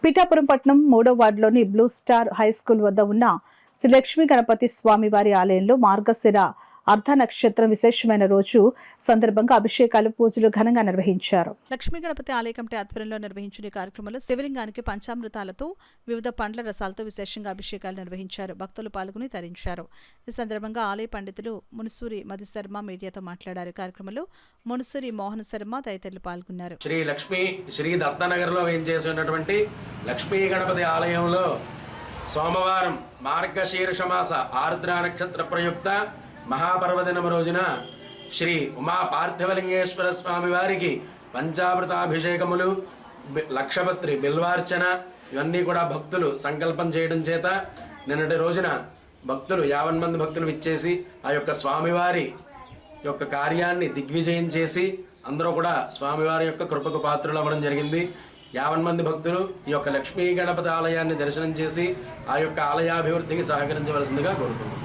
పిఠాపురం పట్టణం 3వ వార్డులోని blue star high school వద్ద ఉన్న శ్రీ లక్ష్మీ గణపతి స్వామి వారి ఆలయంలో మార్గశిర అర్ధ నక్షత్రం విశేషమైన రోజు సందర్భంగా అభిషేకాలు పూజలు ఘనంగా నిర్వహించారు. లక్ష్మీ గణపతి ఆలయ కమిటీ ఆధ్వర్యంలో నిర్వహించిన కార్యక్రమంలో శివలింగానికి పంచామృతాలతో వివిధ పండ్ల రసాలతో విశేషంగా అభిషేకాలు నిర్వహించారు. భక్తులు పాల్గొని తరించారు. ఈ సందర్భంగా ఆలయ పండితులు మునుసూరి మధుశర్మ మీడియాతో మాట్లాడారు. కార్యక్రమంలో మునుసూరి మోహన్ శర్మ తదితరులు పాల్గొన్నారు. శ్రీ లక్ష్మీ శ్రీ దత్తనగర్లో వేయించేసి ఉన్నటువంటి లక్ష్మీ గణపతి ఆలయంలో సోమవారం మార్గశీర్ష మాస ఆర్ద్ర నక్షత్ర ప్రయుక్త మహాపర్వదినం రోజున శ్రీ ఉమా పార్థివలింగేశ్వర స్వామి వారికి పంచామృతాభిషేకములు, లక్షపత్రి, బిల్వార్చన ఇవన్నీ కూడా భక్తులు సంకల్పం చేయడం చేత నిన్నటి రోజున భక్తులు 50 మంది భక్తులు ఇచ్చేసి ఆ యొక్క స్వామివారి యొక్క కార్యాన్ని దిగ్విజయం చేసి అందరూ కూడా స్వామివారి యొక్క కృపకు పాత్రలు అవ్వడం జరిగింది. 50 మంది భక్తులు ఈ యొక్క లక్ష్మీ గణపతి ఆలయాన్ని దర్శనం చేసి ఆ యొక్క ఆలయాభివృద్ధికి సహకరించవలసిందిగా కోరుతున్నాం.